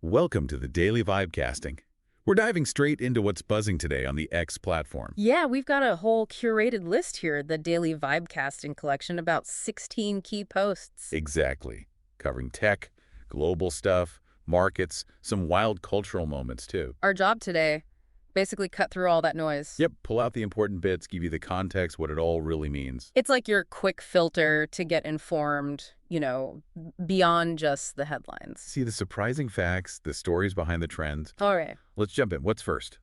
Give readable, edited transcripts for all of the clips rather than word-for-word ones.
Welcome to the Daily Vibecasting. We're diving straight into what's buzzing today on the X platform. Yeah, we've got a whole curated list here, the Daily Vibecasting collection, about 16 key posts. Exactly. Covering tech, global stuff, markets, some wild cultural moments too. Our job today, basically cut through all that noise. Yep, pull out the important bits, give you the context, what it all really means. It's like your quick filter to get informed, beyond just the headlines. See the surprising facts, the stories behind the trends. All right. Let's jump in. What's first?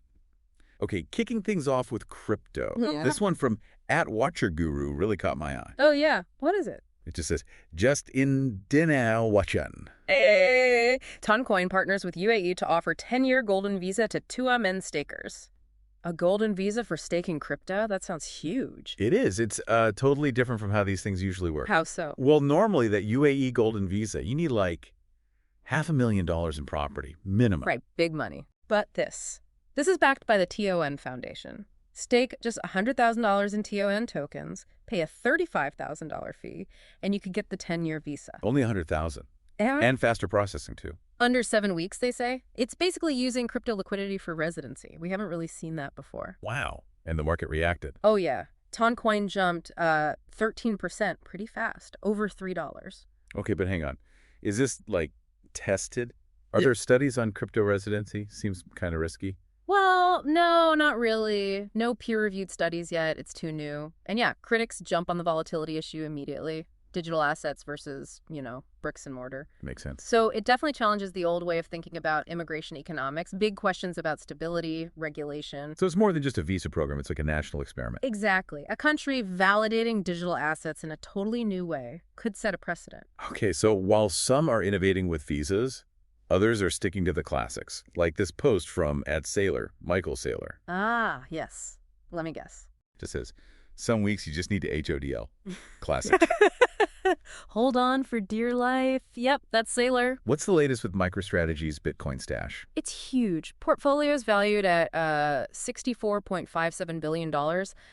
Okay, kicking things off with crypto. Yeah. This one from @WatcherGuru really caught my eye. Oh, yeah. What is it? It just says, just in dinner watchin'. Hey. Toncoin partners with UAE to offer 10-year golden visa to 2MN stakers. A golden visa for staking crypto? That sounds huge. It is. It's totally different from how these things usually work. How so? Well, normally that UAE golden visa, you need like $500,000 in property, minimum. Right, big money. But this is backed by the TON Foundation. Stake just $100,000 in TON tokens, pay a $35,000 fee, and you could get the 10-year visa. Only $100,000. And faster processing, too. Under 7 weeks, they say. It's basically using crypto liquidity for residency. We haven't really seen that before. Wow. And the market reacted. Oh, yeah. Toncoin jumped 13% pretty fast, over $3. Okay, but hang on. Is this, like, tested? Are there studies on crypto residency? Seems kind of risky. Well, no, not really. No peer-reviewed studies yet. It's too new. And yeah, critics jump on the volatility issue immediately. Digital assets versus, bricks and mortar. Makes sense. So it definitely challenges the old way of thinking about immigration economics. Big questions about stability, regulation. So it's more than just a visa program. It's like a national experiment. Exactly. A country validating digital assets in a totally new way could set a precedent. Okay, so while some are innovating with visas, others are sticking to the classics, like this post from @Saylor, Michael Saylor. Ah, yes. Let me guess. Just says, some weeks you just need to HODL. Classic. Hold on for dear life. Yep, that's Saylor. What's the latest with MicroStrategy's Bitcoin stash? It's huge. Portfolio's valued at $64.57 billion.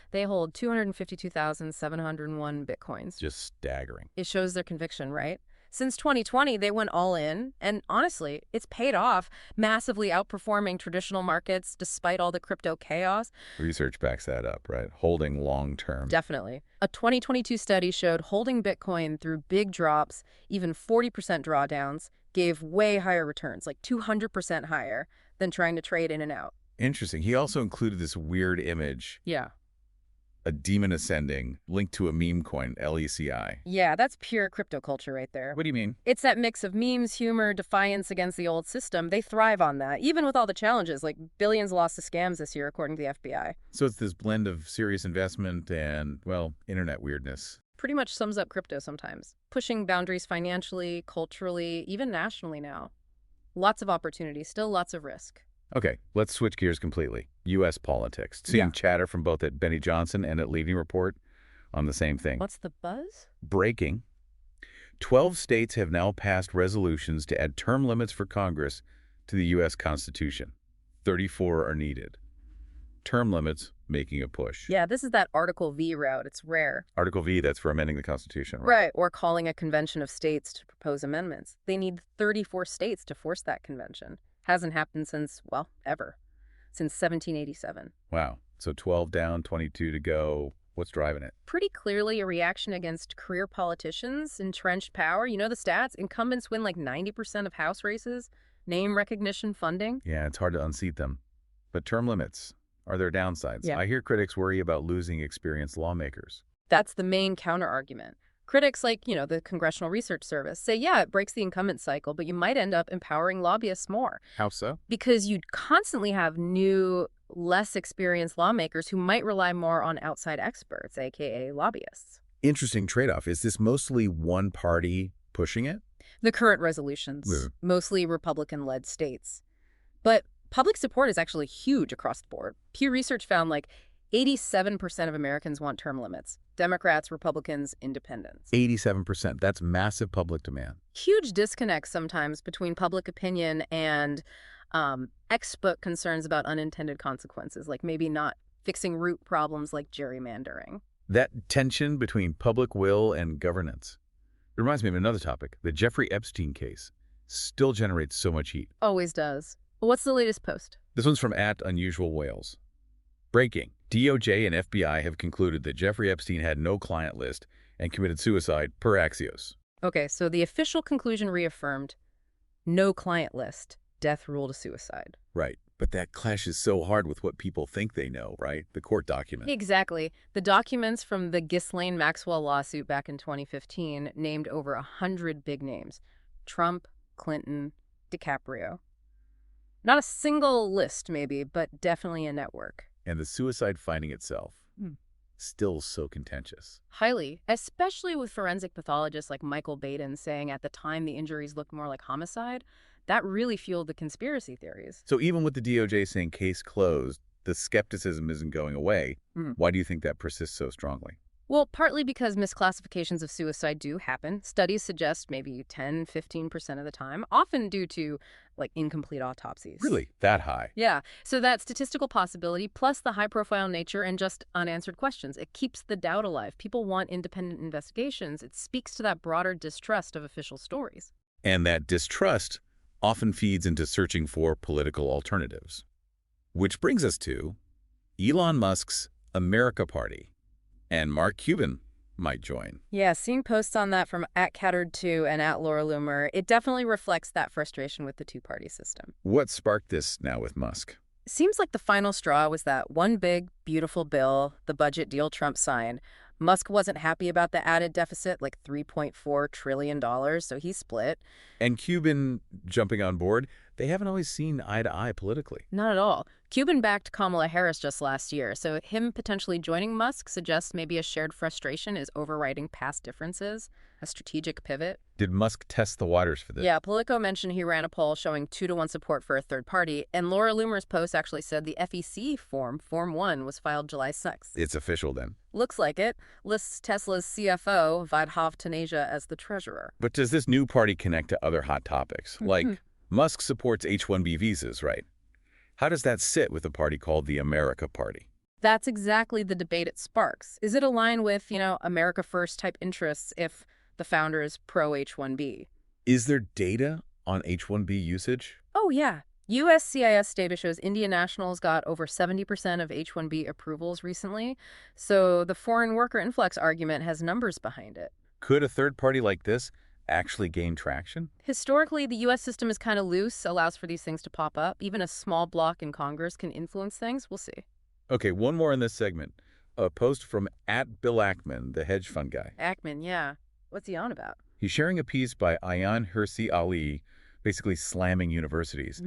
They hold 252,701 Bitcoins. Just staggering. It shows their conviction, right? Since 2020, they went all in, and honestly, it's paid off, massively outperforming traditional markets despite all the crypto chaos. Research backs that up, right? Holding long term. Definitely. A 2022 study showed holding Bitcoin through big drops, even 40% drawdowns, gave way higher returns, like 200% higher, than trying to trade in and out. Interesting. He also included this weird image. Yeah. A demon ascending, linked to a meme coin, LECI. Yeah, that's pure crypto culture right there. What do you mean? It's that mix of memes, humor, defiance against the old system. They thrive on that, even with all the challenges, like billions lost to scams this year, according to the FBI. So it's this blend of serious investment and, well, internet weirdness. Pretty much sums up crypto sometimes. Pushing boundaries financially, culturally, even nationally now. Lots of opportunity, still lots of risk. Okay, let's switch gears completely. U.S. politics. Seeing chatter from both at Benny Johnson and at Leading Report on the same thing. What's the buzz? Breaking. 12 states have now passed resolutions to add term limits for Congress to the U.S. Constitution. 34 are needed. Term limits making a push. Yeah, this is that Article V route. It's rare. Article V, that's for amending the Constitution, right? Right, or calling a convention of states to propose amendments. They need 34 states to force that convention. Hasn't happened since, well, ever. Since 1787. Wow. So 12 down, 22 to go. What's driving it? Pretty clearly a reaction against career politicians, entrenched power. You know the stats? Incumbents win like 90% of House races. Name recognition funding. Yeah, it's hard to unseat them. But term limits, are there downsides? Yeah. I hear critics worry about losing experienced lawmakers. That's the main counter-argument. Critics like, the Congressional Research Service say, yeah, it breaks the incumbent cycle, but you might end up empowering lobbyists more. How so? Because you'd constantly have new, less experienced lawmakers who might rely more on outside experts, aka lobbyists. Interesting trade-off. Is this mostly one party pushing it? The current resolutions, mostly Republican-led states. But public support is actually huge across the board. Pew Research found like 87% of Americans want term limits. Democrats, Republicans, independents. 87%. That's massive public demand. Huge disconnects sometimes between public opinion and expert concerns about unintended consequences, like maybe not fixing root problems like gerrymandering. That tension between public will and governance. It reminds me of another topic, the Jeffrey Epstein case. still generates so much heat. Always does. What's the latest post? This one's from @unusualwhales. Breaking. DOJ and FBI have concluded that Jeffrey Epstein had no client list and committed suicide per Axios. Okay, so the official conclusion reaffirmed, no client list, death ruled a suicide. Right. But that clashes so hard with what people think they know, right? The court document. Exactly. The documents from the Ghislaine-Maxwell lawsuit back in 2015 named over 100 big names. Trump, Clinton, DiCaprio. Not a single list, maybe, but definitely a network. And the suicide finding itself, still so contentious. Highly, especially with forensic pathologists like Michael Baden saying at the time the injuries looked more like homicide. That really fueled the conspiracy theories. So even with the DOJ saying case closed, the skepticism isn't going away. Why do you think that persists so strongly? Well, partly because misclassifications of suicide do happen. Studies suggest maybe 10–15% of the time, often due to, incomplete autopsies. Really? That high? Yeah. So that statistical possibility, plus the high-profile nature and just unanswered questions, it keeps the doubt alive. People want independent investigations. It speaks to that broader distrust of official stories. And that distrust often feeds into searching for political alternatives. Which brings us to Elon Musk's America Party. And Mark Cuban might join. Yeah, seeing posts on that from @Cattard2 and @LauraLoomer, it definitely reflects that frustration with the two-party system. What sparked this now with Musk? Seems like the final straw was that one big, beautiful bill, the budget deal Trump signed. Musk wasn't happy about the added deficit, like $3.4 trillion, so he split. And Cuban jumping on board, they haven't always seen eye to eye politically. Not at all. Cuban backed Kamala Harris just last year, so him potentially joining Musk suggests maybe a shared frustration is overriding past differences, a strategic pivot. Did Musk test the waters for this? Yeah, Politico mentioned he ran a poll showing 2-to-1 support for a third party, and Laura Loomer's post actually said the FEC Form 1, was filed July 6th. It's official then. Looks like it. Lists Tesla's CFO, Vaidhav Taneja, as the treasurer. But does this new party connect to other hot topics? Like, Musk supports H-1B visas, right? How does that sit with a party called the America Party? That's exactly the debate it sparks. Is it aligned with, America First type interests if the founder is pro-H-1B? Is there data on H-1B usage? Oh, yeah. USCIS data shows Indian nationals got over 70% of H-1B approvals recently, so the foreign worker influx argument has numbers behind it. Could a third party like this actually gain traction? Historically, the U.S. system is kind of loose, allows for these things to pop up. Even a small bloc in Congress can influence things. We'll see. Okay, one more in this segment. A post from @Bill Ackman, the hedge fund guy. Ackman, yeah. What's he on about? He's sharing a piece by Ayaan Hirsi Ali, basically slamming universities.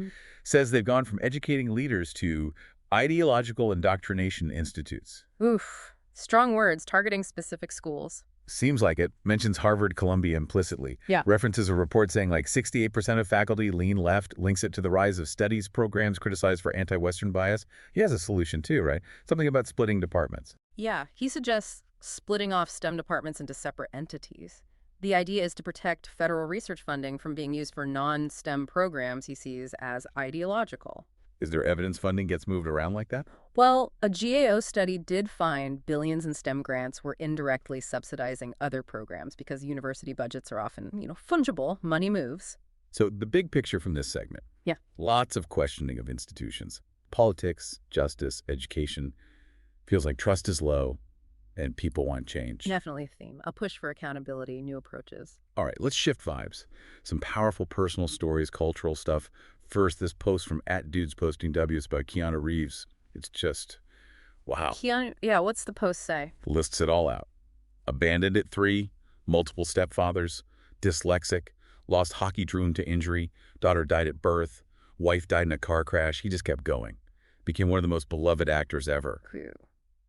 Says they've gone from educating leaders to ideological indoctrination institutes. Oof. Strong words targeting specific schools. Seems like it. Mentions Harvard, Columbia implicitly. Yeah. References a report saying 68% of faculty lean left, links it to the rise of studies programs criticized for anti-Western bias. He has a solution too, right? Something about splitting departments. Yeah, he suggests splitting off STEM departments into separate entities. The idea is to protect federal research funding from being used for non-STEM programs he sees as ideological. Is there evidence funding gets moved around like that? Well, a GAO study did find billions in STEM grants were indirectly subsidizing other programs because university budgets are often, fungible, money moves. So the big picture from this segment. Yeah. Lots of questioning of institutions. Politics, justice, education. Feels like trust is low and people want change. Definitely a theme. A push for accountability, new approaches. All right, let's shift vibes. Some powerful personal stories, cultural stuff. First, this post from @DudesPostingW about Keanu Reeves. It's just, wow. Keanu, yeah, what's the post say? Lists it all out. Abandoned at 3, multiple stepfathers, dyslexic, lost hockey dream to injury, daughter died at birth, wife died in a car crash. He just kept going. Became one of the most beloved actors ever. Phew.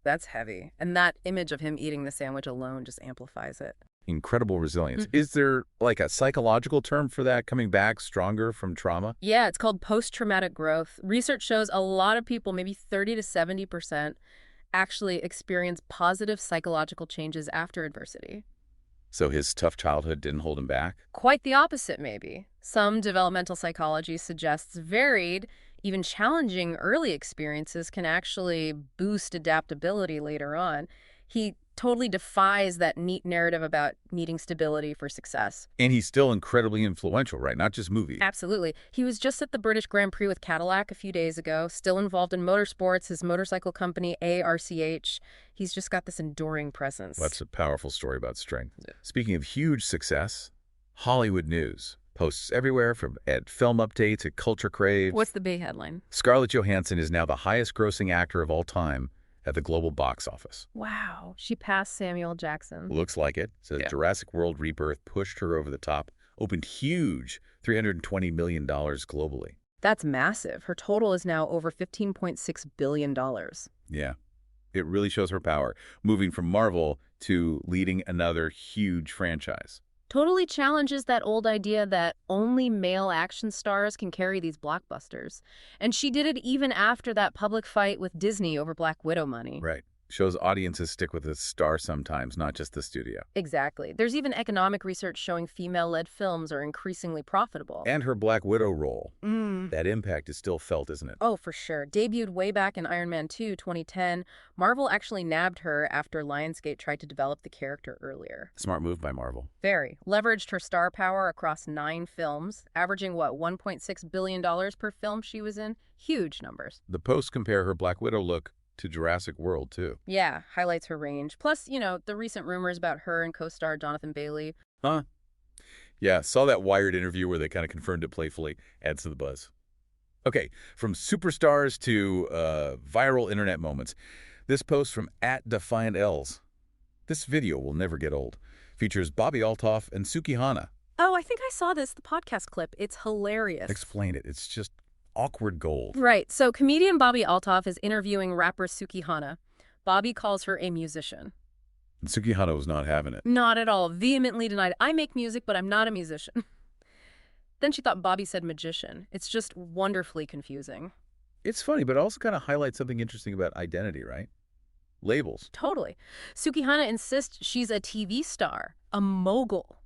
That's heavy. And that image of him eating the sandwich alone just amplifies it. Incredible resilience. Is there a psychological term for that, coming back stronger from trauma? Yeah, it's called post-traumatic growth. Research shows a lot of people, maybe 30–70%, actually experience positive psychological changes after adversity. So his tough childhood didn't hold him back? Quite the opposite, maybe. Some developmental psychology suggests varied, even challenging early experiences can actually boost adaptability later on. He totally defies that neat narrative about needing stability for success. And he's still incredibly influential, right? Not just movie. Absolutely. He was just at the British Grand Prix with Cadillac a few days ago, still involved in motorsports, his motorcycle company, ARCH. He's just got this enduring presence. That's a powerful story about strength. Yeah. Speaking of huge success, Hollywood news. Posts everywhere from film updates to culture crave. What's the big headline? Scarlett Johansson is now the highest-grossing actor of all time at the global box office. Wow. She passed Samuel Jackson. Looks like it. So Jurassic World Rebirth pushed her over the top, opened huge, $320 million globally. That's massive. Her total is now over $15.6 billion. Yeah. It really shows her power, moving from Marvel to leading another huge franchise. Totally challenges that old idea that only male action stars can carry these blockbusters. And she did it even after that public fight with Disney over Black Widow money. Right. Shows audiences stick with the star sometimes, not just the studio. Exactly. There's even economic research showing female-led films are increasingly profitable. And her Black Widow role. That impact is still felt, isn't it? Oh, for sure. Debuted way back in Iron Man 2, 2010. Marvel actually nabbed her after Lionsgate tried to develop the character earlier. Smart move by Marvel. Very. Leveraged her star power across 9 films, averaging, $1.6 billion per film she was in? Huge numbers. The posts compare her Black Widow look to Jurassic World, too. Yeah, highlights her range. Plus, the recent rumors about her and co-star Jonathan Bailey. Huh? Yeah, saw that Wired interview where they kind of confirmed it playfully. Adds to the buzz. Okay, from superstars to viral internet moments. This post from @DefiantEls. This video will never get old. Features Bobby Althoff and Suki Hana. Oh, I think I saw the podcast clip. It's hilarious. Explain it. It's just awkward gold. Right. So comedian Bobby Althoff is interviewing rapper Suki Hana. Bobby calls her a musician. And Suki Hana was not having it. Not at all. Vehemently denied. I make music, but I'm not a musician. Then she thought Bobby said magician. It's just wonderfully confusing. It's funny, but it also kind of highlights something interesting about identity, right? Labels. Totally. Suki Hana insists she's a TV star, a mogul.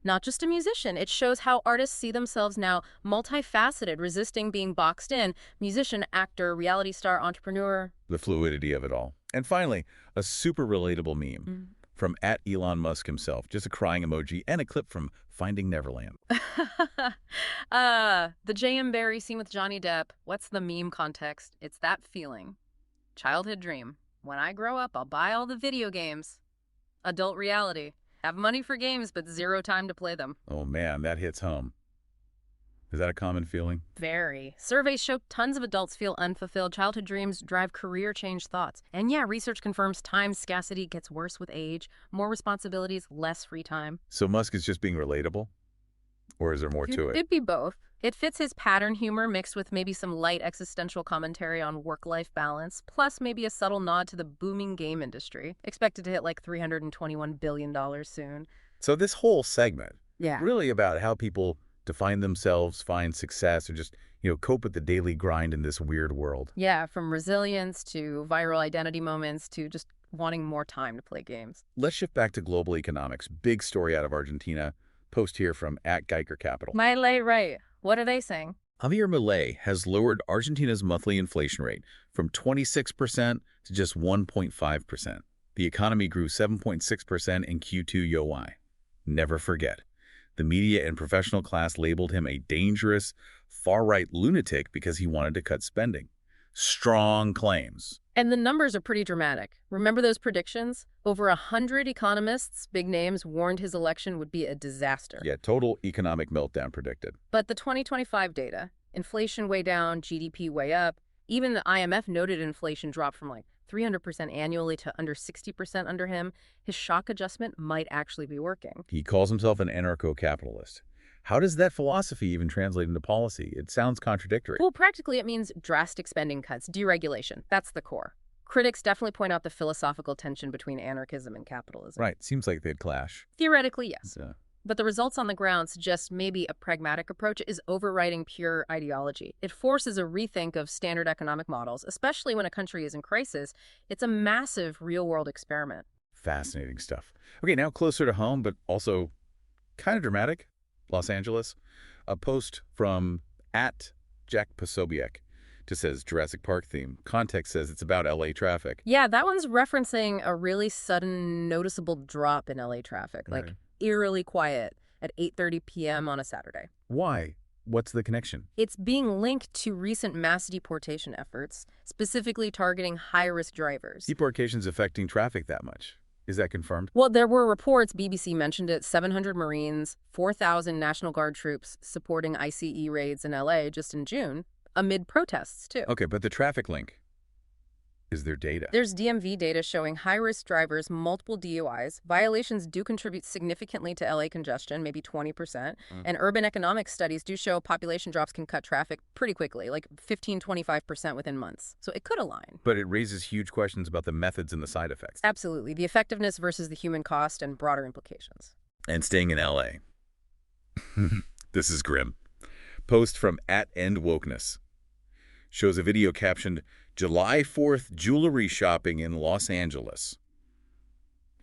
Not just a musician. It shows how artists see themselves now multifaceted, resisting being boxed in. Musician, actor, reality star, entrepreneur. The fluidity of it all. And finally, a super relatable meme from @Elon Musk himself. Just a crying emoji and a clip from Finding Neverland. The J.M. Barrie scene with Johnny Depp. What's the meme context? It's that feeling. Childhood dream. When I grow up, I'll buy all the video games. Adult reality. Have money for games, but zero time to play them. Oh, man, that hits home. Is that a common feeling? Very. Surveys show tons of adults feel unfulfilled. Childhood dreams drive career change thoughts. And yeah, research confirms time scarcity gets worse with age. More responsibilities, less free time. So Musk is just being relatable? Or is there more to it? It'd be both. It fits his pattern humor mixed with maybe some light existential commentary on work-life balance, plus maybe a subtle nod to the booming game industry, expected to hit like $321 billion soon. So this whole segment, yeah, really about how people define themselves, find success, or just, cope with the daily grind in this weird world. Yeah, from resilience to viral identity moments to just wanting more time to play games. Let's shift back to global economics. Big story out of Argentina. Post here from @Geiger Capital. Milei, right. What are they saying? Javier Milei has lowered Argentina's monthly inflation rate from 26% to just 1.5%. The economy grew 7.6% in Q2 YoY. Never forget. The media and professional class labeled him a dangerous, far-right lunatic because he wanted to cut spending. Strong claims. And the numbers are pretty dramatic. Remember those predictions? Over 100 economists, big names, warned his election would be a disaster. Yeah, total economic meltdown predicted. But the 2025 data, inflation way down, GDP way up, even the IMF noted inflation dropped from 300% annually to under 60% under him. His shock adjustment might actually be working. He calls himself an anarcho-capitalist. How does that philosophy even translate into policy? It sounds contradictory. Well, practically it means drastic spending cuts, deregulation. That's the core. Critics definitely point out the philosophical tension between anarchism and capitalism. Right. Seems like they'd clash. Theoretically, yes. Yeah. But the results on the ground suggest maybe a pragmatic approach is overriding pure ideology. It forces a rethink of standard economic models, especially when a country is in crisis. It's a massive real-world experiment. Fascinating stuff. Okay, now closer to home, but also kind of dramatic. Los Angeles. A post from @Jack Posobiec. Just says Jurassic Park theme. Context says it's about LA traffic. Yeah, that one's referencing a really sudden, noticeable drop in LA traffic, like eerily quiet at 8:30 p.m. on a Saturday. Why? What's the connection? It's being linked to recent mass deportation efforts, specifically targeting high-risk drivers. Deportations affecting traffic that much. Is that confirmed? Well, there were reports, BBC mentioned it, 700 Marines, 4,000 National Guard troops supporting ICE raids in LA just in June, amid protests, too. Okay, but the traffic link, is there data? There's DMV data showing high-risk drivers, multiple DUIs. Violations do contribute significantly to LA congestion, maybe 20%. And urban economics studies do show population drops can cut traffic pretty quickly, like 15–25% within months. So it could align. But it raises huge questions about the methods and the side effects. Absolutely. The effectiveness versus the human cost and broader implications. And staying in LA. This is grim. Post from @EndWokeness shows a video captioned, July 4th jewelry shopping in Los Angeles.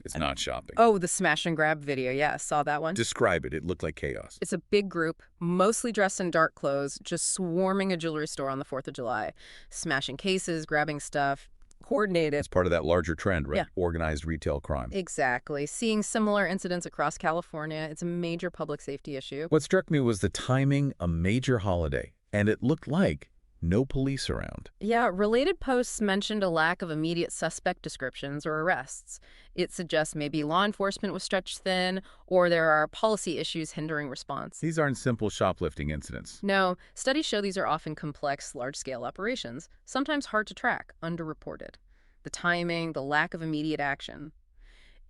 It's not shopping. Oh, the smash and grab video. Yeah, saw that one. Describe it. It looked like chaos. It's a big group, mostly dressed in dark clothes, just swarming a jewelry store on the 4th of July. Smashing cases, grabbing stuff, coordinated. It's part of that larger trend, right? Yeah. Organized retail crime. Exactly. Seeing similar incidents across California, it's a major public safety issue. What struck me was the timing, a major holiday, and it looked like no police around. Yeah, related posts mentioned a lack of immediate suspect descriptions or arrests. It suggests maybe law enforcement was stretched thin, or there are policy issues hindering response. These aren't simple shoplifting incidents. No, studies show these are often complex, large-scale operations, sometimes hard to track, underreported. The timing, the lack of immediate action.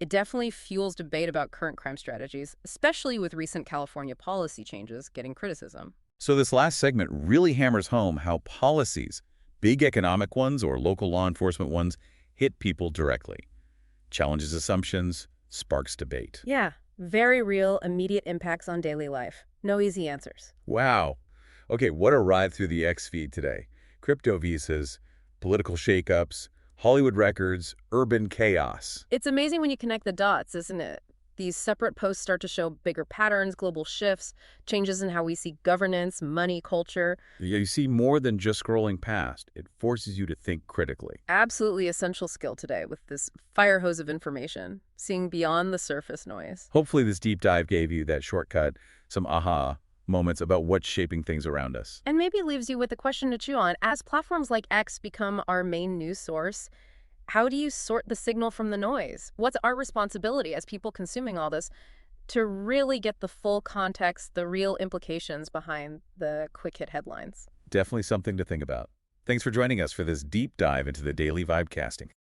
It definitely fuels debate about current crime strategies, especially with recent California policy changes getting criticism. So this last segment really hammers home how policies, big economic ones or local law enforcement ones, hit people directly. Challenges assumptions, sparks debate. Yeah, very real, immediate impacts on daily life. No easy answers. Wow. Okay, what a ride through the X feed today. Crypto visas, political shakeups, Hollywood records, urban chaos. It's amazing when you connect the dots, isn't it? These separate posts start to show bigger patterns, global shifts, changes in how we see governance, money, culture. You see more than just scrolling past. It forces you to think critically. Absolutely essential skill today with this fire hose of information, seeing beyond the surface noise. Hopefully this deep dive gave you that shortcut, some aha moments about what's shaping things around us. And maybe leaves you with a question to chew on. As platforms like X become our main news source, how do you sort the signal from the noise? What's our responsibility as people consuming all this to really get the full context, the real implications behind the quick hit headlines? Definitely something to think about. Thanks for joining us for this deep dive into the daily Vibecasting.